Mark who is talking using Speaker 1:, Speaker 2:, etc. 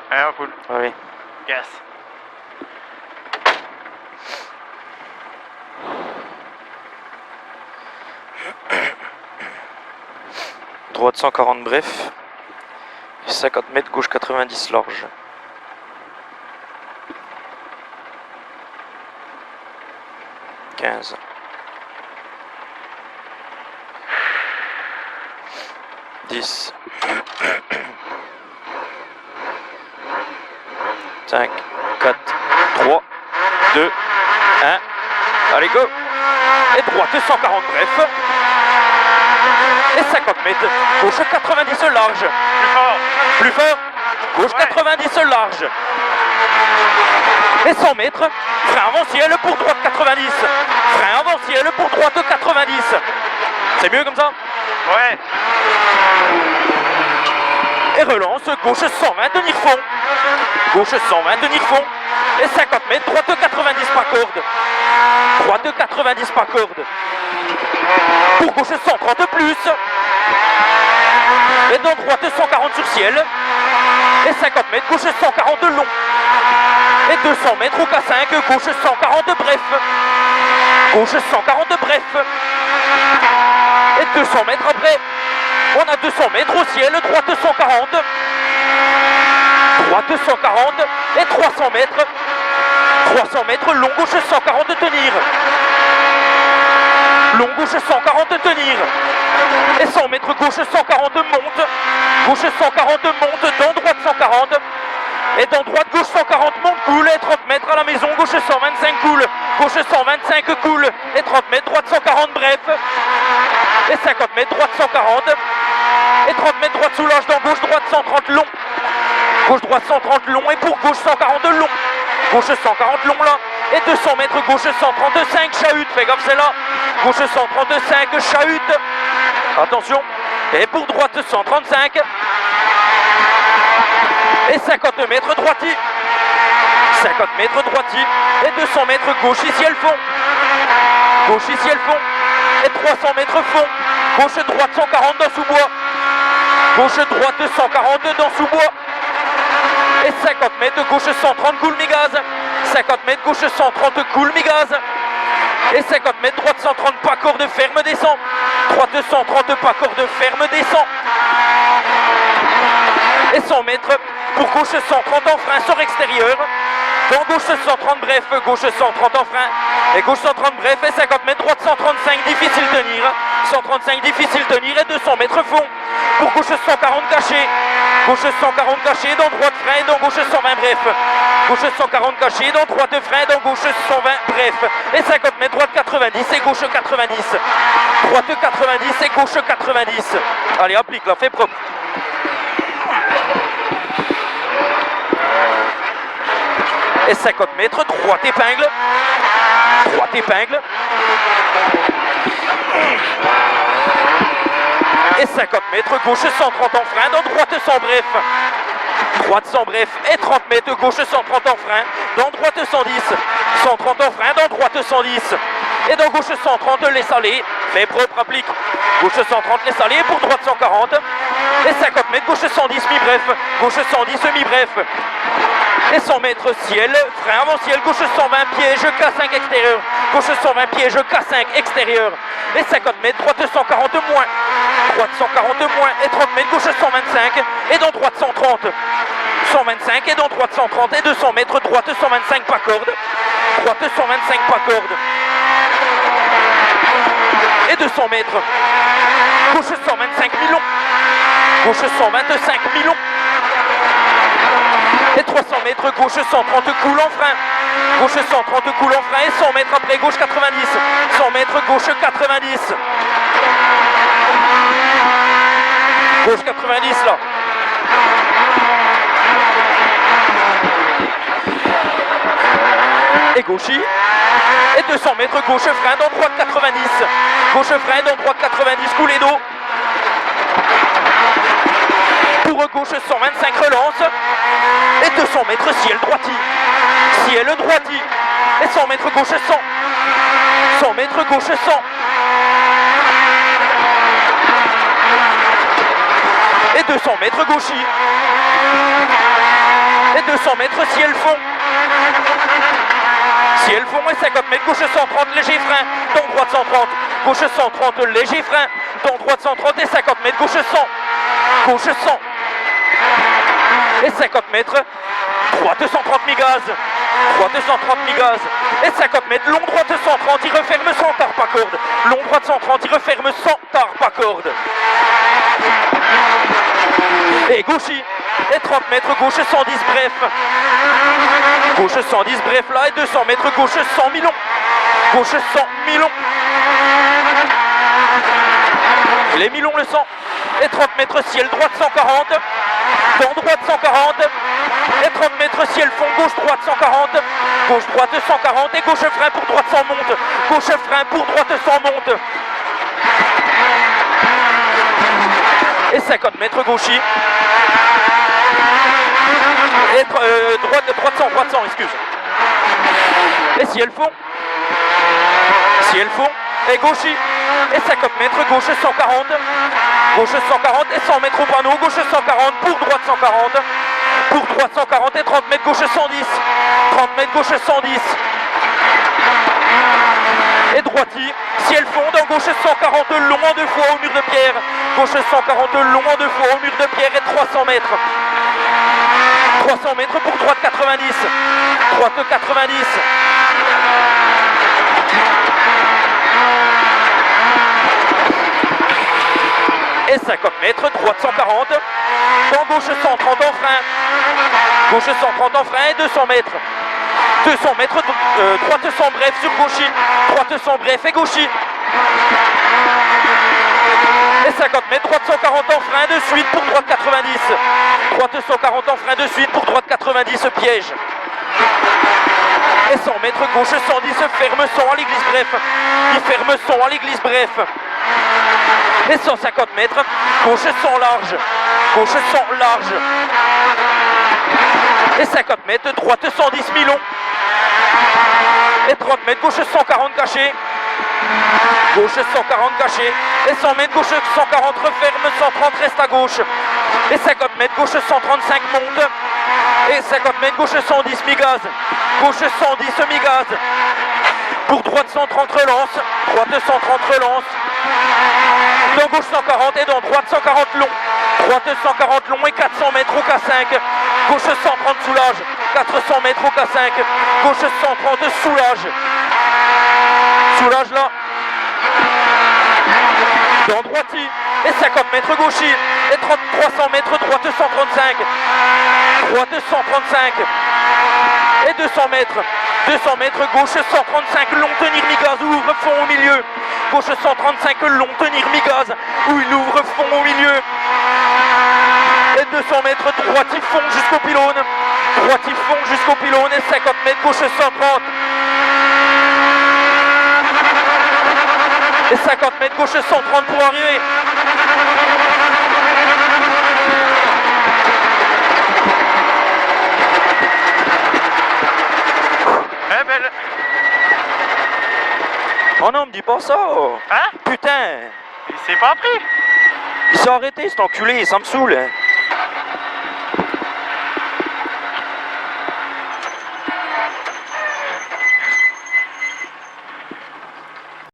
Speaker 1: Ah, cool.
Speaker 2: Oui.
Speaker 1: Yes.
Speaker 2: Droite 140 bref. 50 mètres, gauche 90 large. « 15. 10. 5, 4, 3, 2, 1. Allez, go! Et droite 140 bref. Et 50 mètres. Gauche 90 large.
Speaker 1: Plus fort.
Speaker 2: Plus fort. Gauche
Speaker 1: Ouais.
Speaker 2: 90 large. Et 100 mètres. Frein avant ciel pour droite 90. Frein avant ciel pour droite 90. C'est mieux comme ça?
Speaker 1: Ouais.
Speaker 2: Et relance, gauche 120, tenir fond. Gauche 120, tenir fond. Et 50 mètres, droite 90 pas corde. Droite 90 pas corde. Pour gauche 130 plus. Et dans droite 140 sur ciel. Et 50 mètres, gauche 140 long. Et 200 mètres au K5, gauche 140 bref. Gauche 140 bref. Et 200 mètres après. On a 200 mètres au ciel, droite 140. Droite 140 et 300 mètres. 300 mètres, long gauche 140 tenir. Long gauche 140 tenir. Et 100 mètres gauche 140 monte. Gauche 140 monte, dans droite 140. Et dans droite gauche 140 monte, coule. Et 30 mètres à la maison, gauche 125 coule. Gauche 125 coule. Et 30 mètres, droite 140 bref. Et 50 mètres, droite 140. Et 30 mètres, droite soulage dans gauche, droite 130 long. Gauche, droite 130 long. Et pour gauche 140 long. Gauche 140 long là. Et 200 mètres, gauche 135, chahute. Fais gaffe, c'est là. Gauche 135, chahute. Attention. Et pour droite 135. Et 50 mètres, droiti. 50 mètres, droiti. Et 200 mètres, gauche, ici elles font. Gauche, ici elles font. Et 300 mètres fond. Gauche, droite 140 dans sous-bois. Gauche, droite 140 dans sous-bois. Et 50 mètres, gauche 130, coule mi-gaz. 50 mètres, gauche 130, coule mi-gaz. Et 50 mètres, droite 130, pas corde ferme, descend. Droite 130, pas corde ferme, descend. Et 100 mètres, pour gauche 130 en frein, sort extérieur. Dans gauche 130 bref, gauche 130 en frein. Et gauche 130 bref, et 50 mètres, droite 135, difficile tenir. 135, difficile tenir, et 200 mètres fond. Pour gauche 140 caché. Gauche 140 caché, dans droite frein, dans gauche 120 bref. Gauche 140 caché, dans droite frein, dans gauche 120 bref. Et 50 mètres, droite 90 et gauche 90. Droite 90 et gauche 90. Allez, applique là, fais propre. Et 50 mètres, droite épingle. Droite épingle. Et 50 mètres, gauche 130 en frein, dans droite 100 bref. Droite 100 bref, et 30 mètres, gauche 130 en frein, dans droite 110. 130 en frein, dans droite 110. Et dans gauche 130, laisse aller. Fais propre, applique. Gauche 130, laisse aller, pour droite 140. Et 50 mètres, gauche 110, mi-bref. Gauche 110, mi-bref. Et 100 mètres ciel, frein avant ciel, gauche 120 piège, K5 extérieur. Gauche 120 piège, K5 extérieur. Et 50 mètres, droite 140 moins. Droite 140 moins. Et 30 mètres, gauche 125. Et dans droite 130. 125 et dans droite 130. Et 200 mètres, droite 125 pas corde. Droite 125 pas corde. Et 200 mètres. Gauche 125 millions. Gauche 125 millions. Et 300 mètres, gauche 130 coule en frein. Gauche 130 coule en frein et 100 mètres après, gauche 90. 100 mètres, gauche 90. Gauche 90 là. Et gauchy. Et 200 mètres, gauche frein dans droite 90. Gauche frein dans droite 90, coulée d'eau. Pour gauche 125 relance. Et 200 mètres ciel droiti. Ciel droiti. Et 100 mètres gauche 100. 100 mètres gauche 100. Et 200 mètres gauchy. Et 200 mètres, ciel fond. Ciel fond et 50 mètres, gauche 130, léger frein, dans droite 130, gauche 130, léger frein, dans droite 130 et 50 mètres, gauche 100, gauche 100. Et 50 mètres, droite 130 mi-gaz, droite 130 mi-gaz, et 50 mètres, long droite 130, il referme sans tarpe à corde, long droite 130, il referme sans tarpe à corde. Et gauchy, et 30 mètres, gauche 110 bref, gauche 110 bref là, et 200 mètres, gauche 100 mi-long, gauche 100 mi-long. Les mi-longs le 100, et 30 mètres, ciel droite 140, dans droite 140, et 30 mètres, ciel fond, gauche droite 140, gauche droite 140, et gauche frein pour droite 100 monte, gauche frein pour droite 100 monte. Et 50 mètres, gauchy, et droite 100, excuse. Et ciel fond, et gauchy, et 50 mètres, gauche 140, gauche 140 et 100 mètres au panneau, gauche 140, pour droite 140, pour droite 140 et 30 mètres, gauche 110, 30 mètres, gauche 110. Et droiti, ciel fond, dans gauche 140, long en 2 fois au mur de pierre, gauche 140, long en 2 fois au mur de pierre et 300 mètres. 300 mètres pour droite 90, droite 90. Et 50 mètres, droite 140, dans gauche 130 en frein, gauche 130 en frein et 200 mètres. 200 mètres, droite 100 bref sur gauchy, droite 100 bref et gauchy. Et 50 mètres, droite 140 en frein de suite pour droite 90. Droite 140 en frein de suite pour droite 90, piège. Et 100 mètres, gauche 110, ferme 100 à l'église bref. Il ferme 100 à l'église bref. Et 150 mètres, gauche 100 large. Gauche 100 large. Et 50 mètres, droite 110 mi-long. Et 30 mètres, gauche 140 caché. Gauche 140 caché. Et 100 mètres, gauche 140 referme, 130 reste à gauche. Et 50 mètres, gauche 135 monte. Et 50 mètres, gauche 110 mi-gaz. Gauche 110 mi-gaz. Pour droite 130 relance. Droite 130 relance. Dans gauche 140 et dans droite 140 long. Droite 140 long et 400 mètres au K5. Gauche 130 soulage. 400 mètres au K5. Gauche 130 soulage. Soulage là. Dans droiti. Et 50 mètres gauchy. Et 300 mètres droite 135. Droite 135. Et 200 mètres. 200 mètres gauche 135 long tenir mi-gaz, ouvre fond au milieu. Gauche 135 long tenir mi-gaz, où il ouvre fond au milieu. Et 200 mètres droite il fond jusqu'au pylône. Droite il fond jusqu'au pylône et 50 mètres gauche 130. Et 50 mètres gauche 130 pour arriver.
Speaker 1: Eh ben...
Speaker 2: Oh non, me dis pas ça.
Speaker 1: Hein?
Speaker 2: Putain.
Speaker 1: Il s'est pas pris.
Speaker 2: Il s'est arrêté cet enculé, ça me saoule.